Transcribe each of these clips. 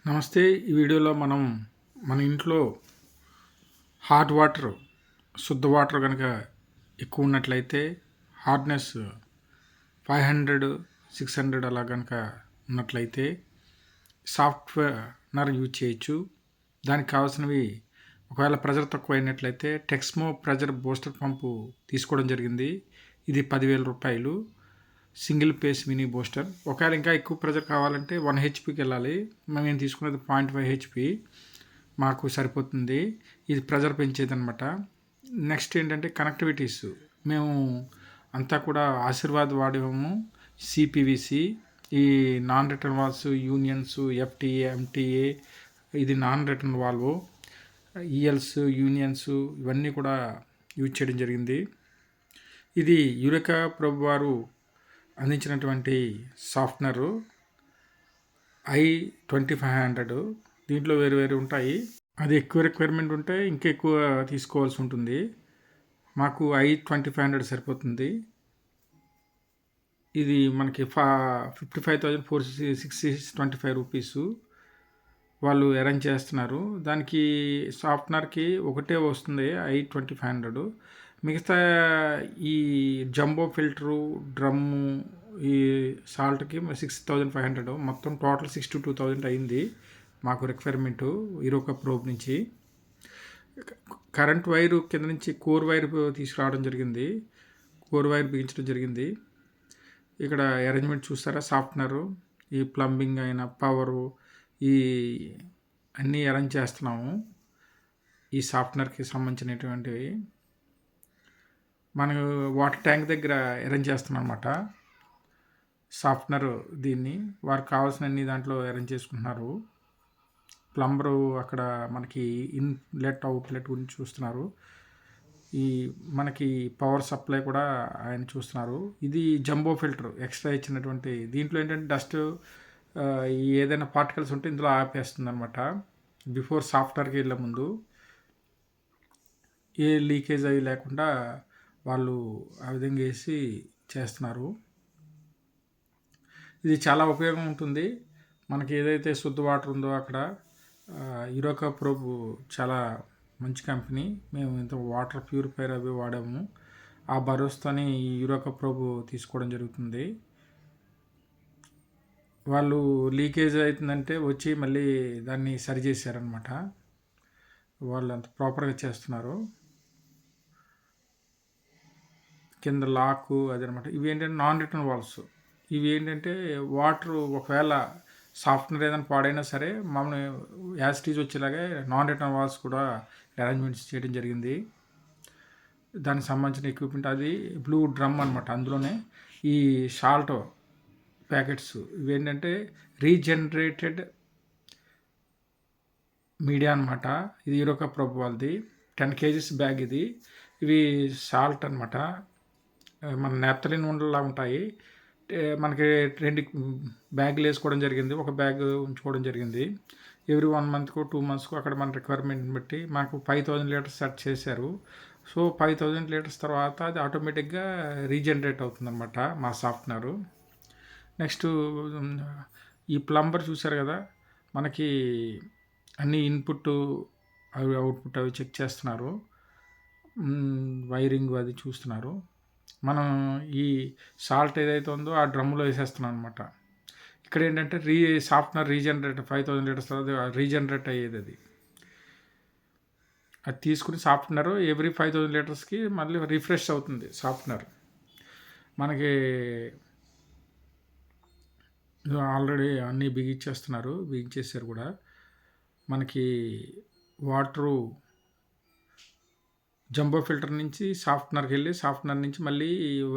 నమస్తే. ఈ వీడియోలో మనం మన ఇంట్లో హాట్ వాటర్, శుద్ధ వాటర్ కనుక ఎక్కువ ఉన్నట్లయితే హార్డ్నెస్ 500, 600 అలా కనుక ఉన్నట్లయితే సాఫ్ట్వేర్ యూజ్ చేయొచ్చు. దానికి కావాల్సినవి ఒకవేళ ప్రెజర్ తక్కువ అయినట్లయితే టెక్స్మో ప్రెజర్ బూస్టర్ పంపు తీసుకోవడం జరిగింది. ఇది 10,000 రూపాయలు. Single phase mini booster. ఒకవేళ ఇంకా ఎక్కువ ప్రెజర్ కావాలంటే 1 హెచ్పికి వెళ్ళాలి. మేము తీసుకున్నది 0.5 హెచ్పి, మాకు సరిపోతుంది. ఇది ప్రెజర్ పెంచేది అనమాట. నెక్స్ట్ ఏంటంటే కనెక్టివిటీస్. మేము అంతా కూడా ఆశీర్వాద్ వాడాము. సిపివిసి, ఈ non return valves, unions, FTA, MTA, ఇది non return valve, ells, unions ఇవన్నీ కూడా యూజ్ చేయడం జరిగింది. ఇది యురేకా ప్రభు వారు అందించినటువంటి సాఫ్ట్నరు i2500. దీంట్లో వేరు ఉంటాయి. అది ఎక్కువ రిక్వైర్మెంట్ ఉంటే ఇంకా ఎక్కువ తీసుకోవాల్సి ఉంటుంది. మాకు i2500 సరిపోతుంది. ఇది మనకి 55,425 రూపీసు వాళ్ళు అరేంజ్ చేస్తున్నారు. దానికి సాఫ్ట్నర్కి ఒకటే వస్తుంది i2500. మిగతా ఈ జంబో ఫిల్టరు, డ్రమ్ము, ఈ సాల్ట్కి 6,500, మొత్తం టోటల్ 62,000 అయింది మాకు రిక్వైర్మెంటు యురేకా ప్రోబ్ నుంచి. కరెంట్ వైరు కింద నుంచి కోర్ వైర్ తీసుకురావడం జరిగింది. కోర్ వైర్ బిగించడం జరిగింది. ఇక్కడ అరేంజ్మెంట్ చూస్తారా, సాఫ్ట్నరు, ఈ ప్లంబింగ్ అయిన పవరు, ఈ అన్నీ అరేంజ్ చేస్తున్నాము. ఈ సాఫ్ట్నర్కి సంబంధించినటువంటివి మనం వాటర్ ట్యాంక్ దగ్గర అరేంజ్ చేస్తున్నాం అనమాట. సాఫ్ట్నర్ దీన్ని వారికి కావాల్సిన దాంట్లో అరేంజ్ చేసుకుంటున్నారు. ప్లంబరు అక్కడ మనకి ఇన్లెట్ అవుట్లెట్ గురించి చూస్తున్నారు. ఈ మనకి పవర్ సప్లై కూడా ఆయన చూస్తున్నారు. ఇది జంబో ఫిల్టర్ ఎక్స్ట్రా ఇచ్చినటువంటి. దీంట్లో ఏంటంటే డస్ట్, ఏదైనా పార్టికల్స్ ఉంటే ఇందులో ఆపేస్తుంది అనమాట. బిఫోర్ సాఫ్ట్వేర్కి వెళ్ళే ముందు ఏ లీకేజ్ అవి లేకుండా వాళ్ళు ఆ విధంగా వేసి చేస్తున్నారు. ఇది చాలా ఉపయోగం ఉంటుంది మనకి. ఏదైతే శుద్ధ వాటర్ ఉందో అక్కడ యురేకా ప్రోబ్ చాలా మంచి కంపెనీ. మేము ఇంత వాటర్ ప్యూరిఫైర్ అవి వాడాము. ఆ భరోసాని ఈ యురేకా ప్రోబ్ తీసుకోవడం జరుగుతుంది. వాళ్ళు లీకేజ్ అవుతుందంటే వచ్చి మళ్ళీ దాన్ని సరి చేశారనమాట. వాళ్ళు అంత ప్రాపర్గా చేస్తున్నారు. కింద లాకు అదనమాట. ఇవి ఏంటంటే నాన్ రిటర్న్ వాల్వ్స్. ఇవి ఏంటంటే వాటర్ ఒకవేళ సాఫ్ట్వేర్ ఏదైనా పాడైనా సరే మమ్మల్ని యాసిటీజ్ వచ్చేలాగే నాన్ రిటర్న్ వాల్వ్స్ కూడా అరేంజ్మెంట్స్ చేయడం జరిగింది. దానికి సంబంధించిన ఎక్విప్మెంట్ అది బ్లూ డ్రమ్ అనమాట. అందులోనే ఈ సాల్ట్ ప్యాకెట్స్ ఇవి ఏంటంటే రీజనరేటెడ్ మీడియా అనమాట. ఇది యురేకా ప్రోబ్ వాళ్ళది 10 kgs బ్యాగ్ ఇది. ఇవి సాల్ట్ అనమాట. మన నెప్తలిన్ ఉండలా ఉంటాయి. మనకి 2 బ్యాగులు వేసుకోవడం జరిగింది. ఒక బ్యాగ్ ఉంచుకోవడం జరిగింది. ఎవ్రీ 1 మంత్కు 2 మంత్స్కు అక్కడ మన రిక్వైర్మెంట్ని బట్టి మాకు 5,000 లీటర్స్ సెట్ చేశారు. సో 5,000 లీటర్స్ తర్వాత అది ఆటోమేటిక్గా రీజనరేట్ అవుతుందన్నమాట మా సాఫ్ట్వేరు. నెక్స్ట్ ఈ ప్లంబర్ చూశారు కదా, మనకి అన్ని ఇన్పుట్ అవి అవుట్పుట్ అవి చెక్ చేస్తున్నారు. వైరింగ్ అది చూస్తున్నారు. మనం ఈ సాల్ట్ ఏదైతే ఉందో ఆ డ్రమ్ములో వేసేస్తున్నాం అనమాట. ఇక్కడ ఏంటంటే సాఫ్ట్వేర్ రీజనరేట్ 5,000 లీటర్స్ తర్వాత రీజనరేట్ అయ్యేది. అది తీసుకుని సాఫ్ట్వేర్ ఎవ్రీ 5,000 లీటర్స్కి మళ్ళీ రిఫ్రెష్ అవుతుంది సాఫ్ట్వేర్. మనకి ఆల్రెడీ అన్నీ బిగించేసారు కూడా. మనకి వాటరు జంబో ఫిల్టర్ నుంచి సాఫ్ట్వేర్కి వెళ్ళి సాఫ్ట్వేర్ నుంచి మళ్ళీ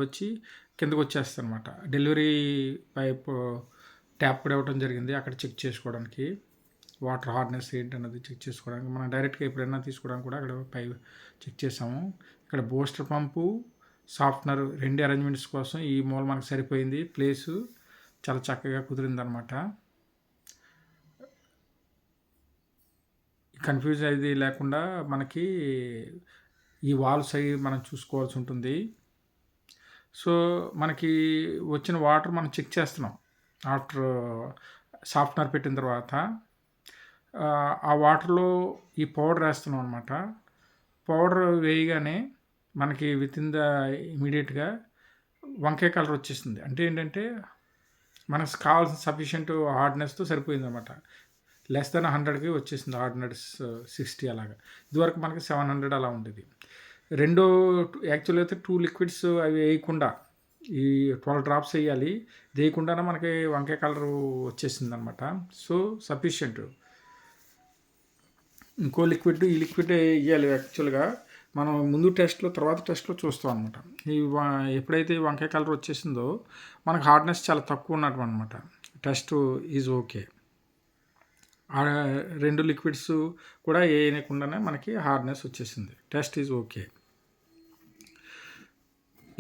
వచ్చి కిందకు వచ్చేస్తుంది అనమాట. డెలివరీ పైప్ ట్యాప్ కూడా ఇవ్వడం జరిగింది అక్కడ చెక్ చేసుకోవడానికి. వాటర్ హార్డ్నెస్ ఏంటన్నది చెక్ చేసుకోవడానికి. మనం డైరెక్ట్గా ఎప్పుడైనా తీసుకోవడానికి కూడా అక్కడ పైప్ చెక్ చేసాము. ఇక్కడ బూస్టర్ పంపు, సాఫ్ట్వేర్ 2 అరేంజ్మెంట్స్ కోసం ఈ మూల మనకు సరిపోయింది. ప్లేసు చాలా చక్కగా కుదిరిందనమాట. కన్ఫ్యూజ్ అది లేకుండా మనకి ఈ వాల్వ్స్ అవి మనం చూసుకోవాల్సి ఉంటుంది. సో మనకి వచ్చిన వాటర్ మనం చెక్ చేస్తున్నాం ఆఫ్టర్ సాఫ్ట్వేర్ పెట్టిన తర్వాత. ఆ వాటర్లో ఈ పౌడర్ వేస్తున్నాం అనమాట. పౌడర్ వేయగానే మనకి వితిన్ ద ఇమీడియట్గా వంకాయ కలర్ వచ్చేసింది. అంటే ఏంటంటే మనకు కావాల్సిన సఫిషియంట్ హార్డ్నెస్తో సరిపోయిందన్నమాట. లెస్ దెన్ 100కి వచ్చేసింది హార్డ్నెస్ 60 అలాగా. ఇదివరకు మనకి 700 అలా ఉండేది. రెండో యాక్చువల్గా అయితే 2 లిక్విడ్స్ అవి వేయకుండా ఈ 12 డ్రాప్స్ వేయాలి. వేయకుండానే మనకి వంకాయ కలరు వచ్చేసింది అనమాట. So sufficient. ఇంకో లిక్విడ్ ఈ లిక్విడ్ వేయాలి యాక్చువల్గా. మనం ముందు టెస్ట్లో తర్వాత టెస్ట్లో చూస్తాం అనమాట. ఎప్పుడైతే వంకాయ కలర్ వచ్చేసిందో మనకు హార్డ్నెస్ చాలా తక్కువ ఉన్నట్టు అనమాట. Test is okay. ఆ 2 లిక్విడ్స్ కూడా వేయకుండానే మనకి హార్డ్నెస్ వచ్చేసింది. Test is okay.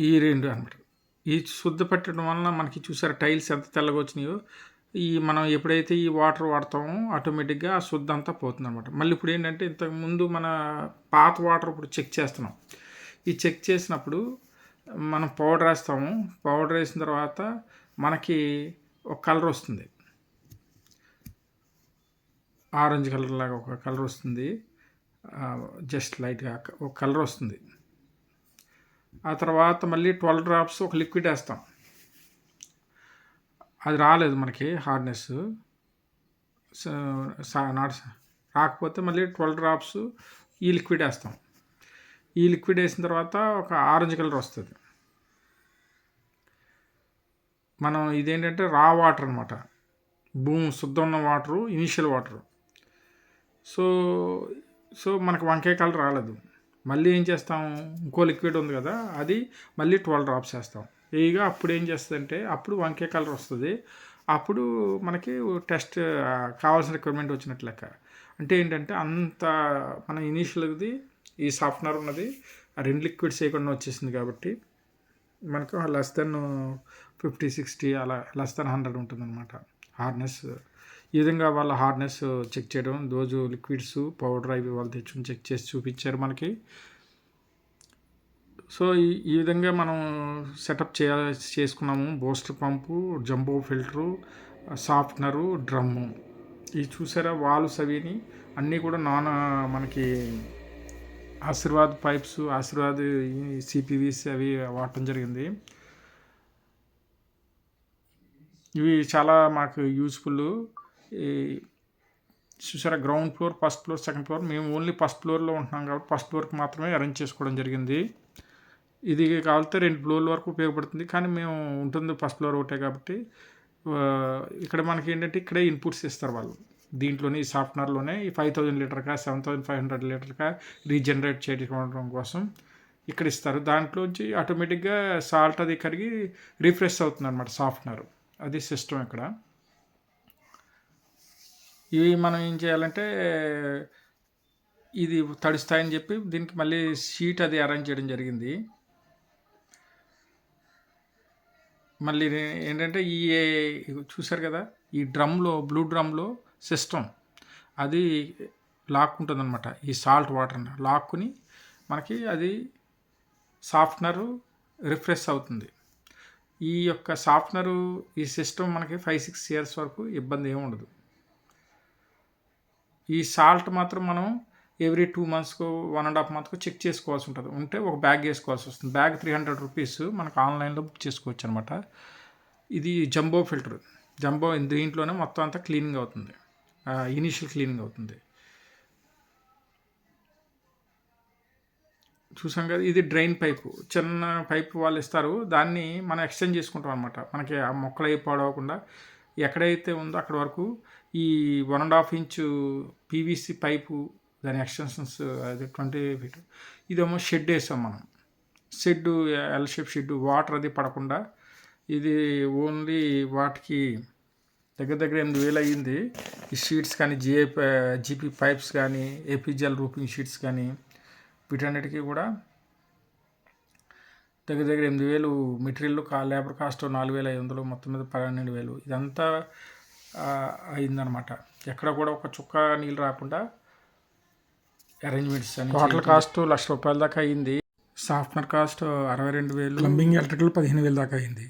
ఈ 2 అనమాట. ఈ శుద్ధ పెట్టడం వలన మనకి చూసారా టైల్స్ ఎంత తెల్లగా వచ్చినాయో. మనం ఎప్పుడైతే ఈ వాటర్ వాడతామో ఆటోమేటిక్గా ఆ శుద్ధ అంతా పోతుంది అనమాట. మళ్ళీ ఇప్పుడు ఏంటంటే ఇంతకుముందు మన పాత వాటర్ ఇప్పుడు చెక్ చేస్తున్నాం. ఈ చెక్ చేసినప్పుడు మనం పౌడర్ వేస్తాము. పౌడర్ వేసిన తర్వాత మనకి ఒక కలర్ వస్తుంది. ఆరెంజ్ కలర్ లాగా ఒక కలర్ వస్తుంది. జస్ట్ లైట్గా ఒక కలర్ వస్తుంది. ఆ తర్వాత మళ్ళీ 12 డ్రాప్స్ ఒక లిక్విడ్ వేస్తాం. అది రాలేదు మనకి హార్డ్నెస్. రాకపోతే మళ్ళీ 12 డ్రాప్స్ ఈ లిక్విడ్ వేస్తాం. ఈ లిక్విడ్ వేసిన తర్వాత ఒక ఆరెంజ్ కలర్ వస్తుంది. మనం ఇదేంటంటే రా వాటర్ అనమాట. భూమి శుద్ధం ఉన్న వాటరు, ఇనీషియల్ వాటరు. సో మనకు వంకాయ కలర్ రాలేదు. మళ్ళీ ఏం చేస్తాం, ఇంకో లిక్విడ్ ఉంది కదా, అది మళ్ళీ 12 డ్రాప్స్ వేస్తాం. వేయగా అప్పుడు ఏం చేస్తుందంటే అప్పుడు వంకాయ కలర్ వస్తుంది. అప్పుడు మనకి టెస్ట్ కావాల్సిన రిక్వైర్మెంట్ వచ్చినట్లు లెక్క. అంటే ఏంటంటే అంత మన ఇనీషియల్ది ఈ సాఫ్ట్నర్ ఉన్నది ఆ 2 లిక్విడ్స్ వేయకుండా వచ్చేసింది కాబట్టి మనకు లెస్ దెన్ 50-60 అలా లెస్ దెన్ 100 ఉంటుందన్నమాట హార్డ్నెస్. ఈ విధంగా వాళ్ళ హార్డ్నెస్ చెక్ చేయడం, రోజు లిక్విడ్స్ పౌడర్ అవి వాళ్ళు తెచ్చుకుని చెక్ చేసి చూపించారు మనకి. సో ఈ విధంగా మనం సెటప్ చేసుకున్నాము. బూస్టర్ పంపు, జంబో ఫిల్టరు, సాఫ్ట్నరు, డ్రమ్ము. ఇవి చూసారా వాల్వ్స్ అవిని అన్నీ కూడా మనకి ఆశీర్వాద్ పైప్స్, ఆశీర్వాద్ సిపివిస్ అవి వాడటం జరిగింది. ఇవి చాలా మాకు యూజ్ఫుల్. చూసారా ground floor, first floor, second floor. మేము ఓన్లీ ఫస్ట్ ఫ్లోర్లో ఉంటున్నాం కాబట్టి ఫస్ట్ ఫ్లోర్కి మాత్రమే అరేంజ్ చేసుకోవడం జరిగింది. ఇది కావాలితే 2 ఫ్లోర్ల వరకు ఉపయోగపడుతుంది, కానీ మేము ఉంటుంది ఫస్ట్ ఫ్లోర్ ఒకటే కాబట్టి ఇక్కడ మనకి ఏంటంటే ఇక్కడే ఇన్పుట్స్ ఇస్తారు వాళ్ళు. దీంట్లోనే ఈ సాఫ్ట్నర్లోనే ఈ 5000 లీటర్గా 7500 లీటర్గా రీజనరేట్ చేయడం కోసం ఇక్కడ ఇస్తారు. దాంట్లోంచి ఆటోమేటిక్గా సాల్ట్ అది కరిగి రిఫ్రెష్ అవుతుంది అనమాట సాఫ్ట్నర్. అది సిస్టమ్ ఇక్కడ. ఇవి మనం ఏం చేయాలంటే ఇది తడుస్తాయని చెప్పి దీనికి మళ్ళీ షీట్ అది అరేంజ్ చేయడం జరిగింది. మళ్ళీ ఏంటంటే చూసారు కదా ఈ డ్రమ్లో, బ్లూ డ్రమ్లో సిస్టమ్ అది లాక్కుంటుంది అనమాట. ఈ సాల్ట్ వాటర్ని లాక్కుని మనకి అది సాఫ్ట్నరు రిఫ్రెష్ అవుతుంది. ఈ యొక్క సాఫ్ట్నరు ఈ సిస్టమ్ మనకి 5-6 ఇయర్స్ వరకు ఇబ్బంది ఏమి ఉండదు. ఈ సాల్ట్ మాత్రం మనం ఎవ్రీ 2 మంత్స్కు 1.5 మంత్కు చెక్ చేసుకోవాల్సి ఉంటుంది. ఉంటే ఒక బ్యాగ్ వేసుకోవాల్సి వస్తుంది. బ్యాగ్ 300 రూపీస్ మనకు ఆన్లైన్లో బుక్ చేసుకోవచ్చు అనమాట. ఇది జంబో ఫిల్టర్. జంబో దీంట్లోనే మొత్తం అంతా క్లీనింగ్ అవుతుంది, ఇనీషియల్ క్లీనింగ్ అవుతుంది. చూసాం కదా, ఇది డ్రైన్ పైపు. చిన్న పైపు వాళ్ళు ఇస్తారు, దాన్ని మనం ఎక్స్టెండ్ చేసుకుంటాం అనమాట. మనకి ఆ మొక్కలు అవి పాడవకుండా ఎక్కడైతే ఉందో అక్కడ వరకు ఈ 1.5 ఇంచు పీవీసీ పైపు, దాని ఎక్స్టెన్షన్స్ అది 20 ఫీట్. ఇదేమో షెడ్ వేసాం మనం. Shed L shape shed, water అది పడకుండా. ఇది ఓన్లీ వాటికి దగ్గర 8,000 అయ్యింది. ఈ షీట్స్ కానీ, జీపీ పైప్స్ కానీ, ఏపీజీఎల్ రూఫింగ్ షీట్స్ కానీ, వీటన్నిటికీ కూడా దగ్గర 8,000 మెటీరియల్. లేబర్ కాస్ట్ 4,500, మొత్తం మీద 12,000. ఇదంతా అయిందనమాట. ఎక్కడ కూడా ఒక చుక్క నీళ్ళు రాకుండా అరేంజ్మెంట్స్ అని. టోటల్ కాస్ట్ ₹1,00,000 దాకా అయింది. సాఫ్ట్వేర్ కాస్ట్ 62,000, ప్లంబింగ్ ఎలక్ట్రికల్ 15,000 దాకా అయింది.